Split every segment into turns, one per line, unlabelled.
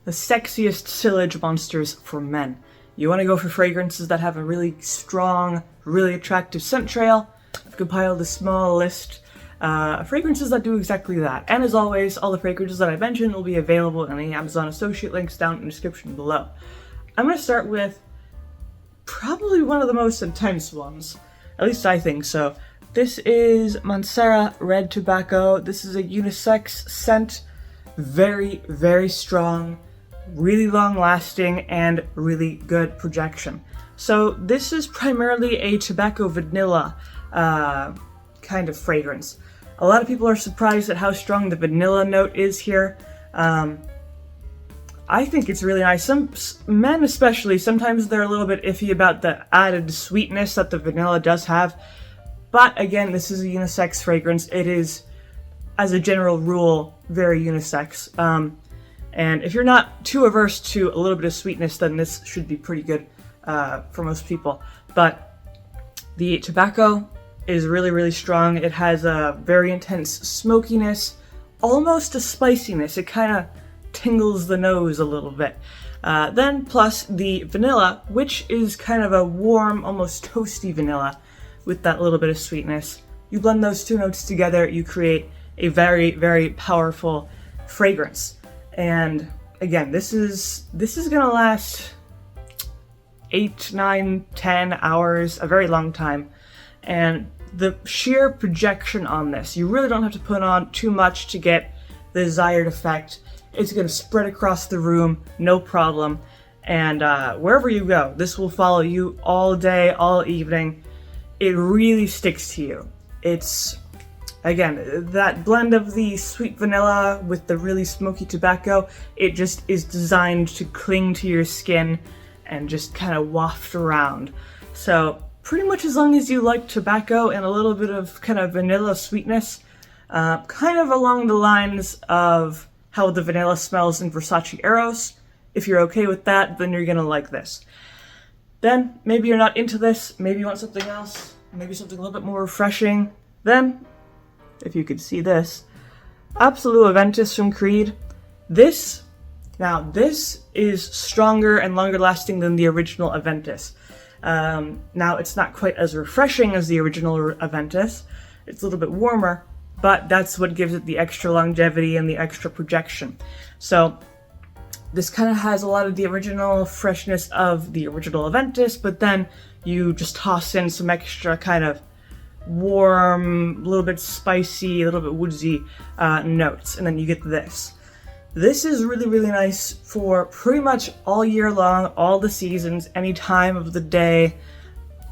the sexiest sillage monsters for men. You want to go for fragrances that have a really strong, really attractive scent trail. I've compiled a small list of fragrances that do exactly that. And as always, all the fragrances that I mentioned will be available in the Amazon associate links down in the description below. I'm going to start with probably one of the most intense ones. At least I think so. This is Manera Red Tobacco. This is a unisex scent. Very, very strong, really long lasting, and really good projection. So this is primarily a tobacco vanilla kind of fragrance. A lot of people are surprised at how strong the vanilla note is here. I think it's really nice. Some men especially, sometimes they're a little bit iffy about the added sweetness that the vanilla does have. But again, this is a unisex fragrance. It is, as a general rule, very unisex. And if you're not too averse to a little bit of sweetness, then this should be pretty good for most people. But the tobacco is really, really strong. It has a very intense smokiness, almost a spiciness. It kind of tingles the nose a little bit. Then plus the vanilla, which is kind of a warm, almost toasty vanilla with that little bit of sweetness. You blend those two notes together, you create a very, very powerful fragrance. And again, this is gonna last 8, 9, 10 hours, a very long time. And the sheer projection on this, you really don't have to put on too much to get the desired effect. It's gonna spread across the room, no problem. And wherever you go, this will follow you all day, all evening. It really sticks to you. It's, again, that blend of the sweet vanilla with the really smoky tobacco, it just is designed to cling to your skin and just kind of waft around. So pretty much as long as you like tobacco and a little bit of kind of vanilla sweetness, kind of along the lines of how the vanilla smells in Versace Eros. If you're okay with that, then you're gonna like this. Then, maybe you're not into this, maybe you want something else, maybe something a little bit more refreshing. Then, if you could see this, Absolute Aventus from Creed. This is stronger and longer lasting than the original Aventus. Now, it's not quite as refreshing as the original Aventus. It's a little bit warmer, but that's what gives it the extra longevity and the extra projection. So this kind of has a lot of the original freshness of the original Aventus, but then you just toss in some extra kind of warm, a little bit spicy, a little bit woodsy notes, and then you get this. This is really, really nice for pretty much all year long, all the seasons, any time of the day.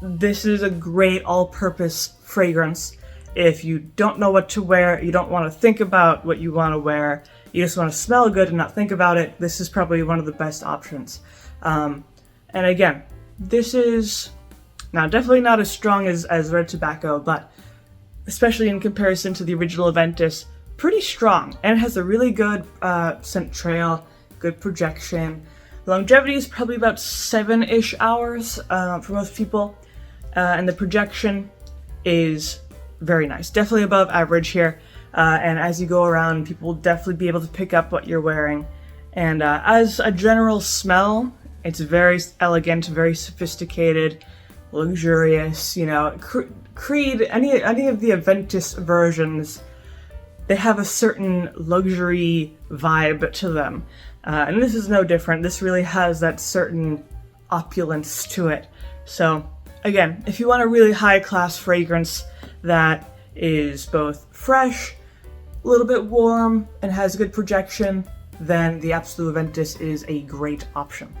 This is a great all-purpose fragrance. If you don't know what to wear, you don't want to think about what you want to wear, you just want to smell good and not think about it, this is probably one of the best options. And again, this is now definitely not as strong as Red Tobacco, but especially in comparison to the original Aventus, pretty strong. And it has a really good scent trail, good projection. Longevity is probably about 7-ish hours for most people. And the projection is very nice, definitely above average here. And as you go around, people will definitely be able to pick up what you're wearing. And as a general smell, it's very elegant, very sophisticated, luxurious. You know, Creed, any of the Aventus versions, they have a certain luxury vibe to them. And this is no different. This really has that certain opulence to it. So again, if you want a really high-class fragrance that is both fresh, a little bit warm, and has good projection, then the Absolute Aventus is a great option.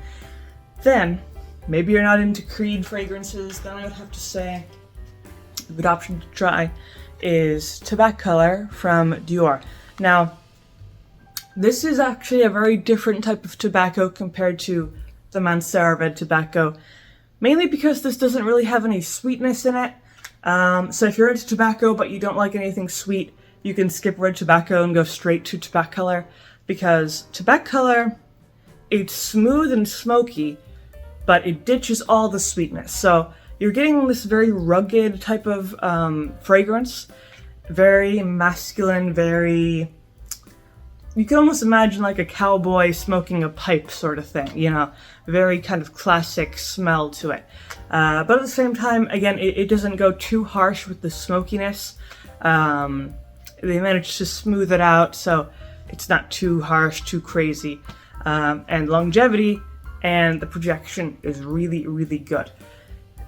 Then, maybe you're not into Creed fragrances, then I would have to say a good option to try is Tobac Color from Dior. Now, this is actually a very different type of tobacco compared to the Manera Red Tobacco, mainly because this doesn't really have any sweetness in it. So if you're into tobacco but you don't like anything sweet, you can skip Red Tobacco and go straight to Tobac Color, because Tobac Color, it's smooth and smoky, but it ditches all the sweetness. So you're getting this very rugged type of fragrance, very masculine, very you can almost imagine like a cowboy smoking a pipe sort of thing, you know, very kind of classic smell to it. But at the same time, again, it doesn't go too harsh with the smokiness. They managed to smooth it out so it's not too harsh, too crazy. And longevity and the projection is really, really good.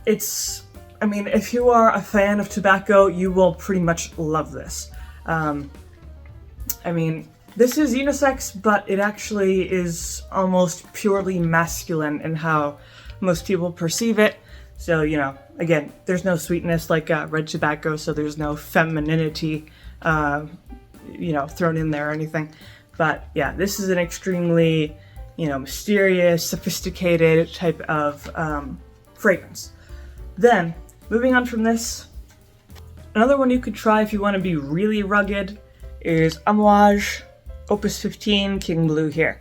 I mean, if you are a fan of tobacco, you will pretty much love this. I mean, this is unisex, but it actually is almost purely masculine in how most people perceive it. So, you know, again, there's no sweetness like red tobacco, so there's no femininity, you know, thrown in there or anything. But yeah, this is an extremely, you know, mysterious, sophisticated type of fragrance. Then, moving on from this, another one you could try if you want to be really rugged is Amouage Opus 15 King Blue here.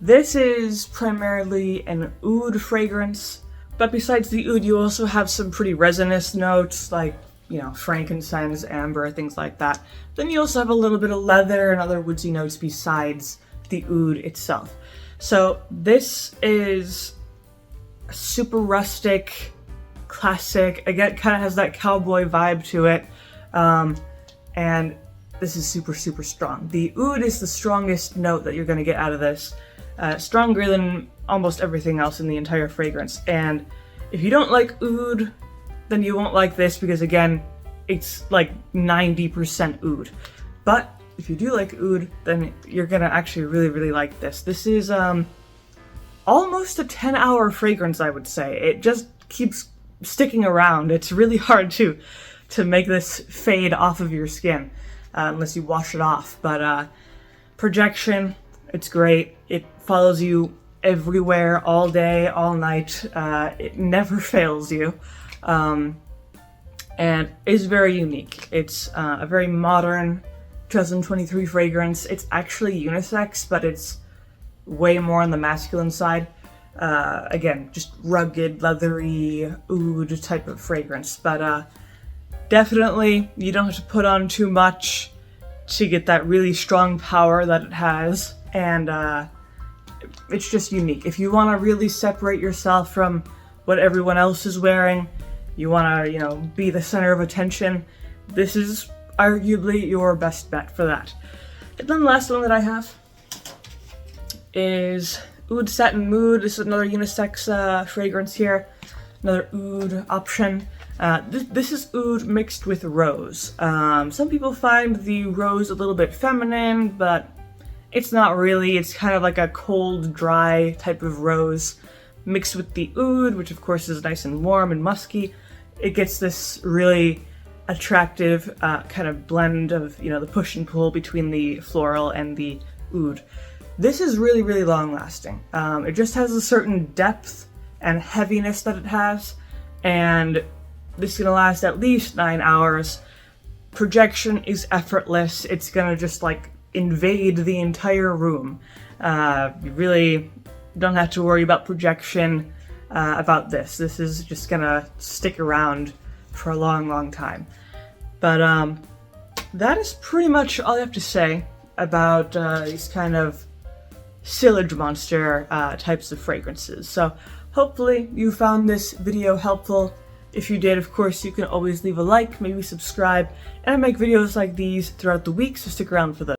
This is primarily an oud fragrance, but besides the oud, you also have some pretty resinous notes like, you know, frankincense, amber, things like that. Then you also have a little bit of leather and other woodsy notes besides the oud itself. So this is super rustic, classic, again, kind of has that cowboy vibe to it, and this is super, super strong. The oud is the strongest note that you're going to get out of this, stronger than almost everything else in the entire fragrance. And if you don't like oud, then you won't like this because, again, it's like 90% oud. But if you do like oud, then you're going to actually really, really like this. This is almost a 10-hour fragrance, I would say. It just keeps sticking around. It's really hard to make this fade off of your skin. Unless you wash it off, but projection, it's great. It follows you everywhere, all day, all night. It never fails you, and is very unique. It's a very modern 2023 fragrance. It's actually unisex, but it's way more on the masculine side. Again, just rugged, leathery, oud type of fragrance, but definitely, you don't have to put on too much to get that really strong power that it has, and it's just unique. If you want to really separate yourself from what everyone else is wearing, you want to, you know, be the center of attention, this is arguably your best bet for that. And then the last one that I have is Oud Settin Mood. This is another unisex fragrance here, another oud option. This is oud mixed with rose. Some people find the rose a little bit feminine, but it's not really. It's kind of like a cold, dry type of rose mixed with the oud, which of course is nice and warm and musky. It gets this really attractive kind of blend of, you know, the push and pull between the floral and the oud. This is really, really long lasting. It just has a certain depth and heaviness that it has, and this is gonna last at least 9 hours. Projection is effortless. It's gonna just like invade the entire room. You really don't have to worry about projection about this. This is just gonna stick around for a long, long time. But that is pretty much all I have to say about these kind of Sillage monster types of fragrances. So hopefully you found this video helpful. If you did, of course, you can always leave a like, maybe subscribe, and I make videos like these throughout the week, so stick around for those.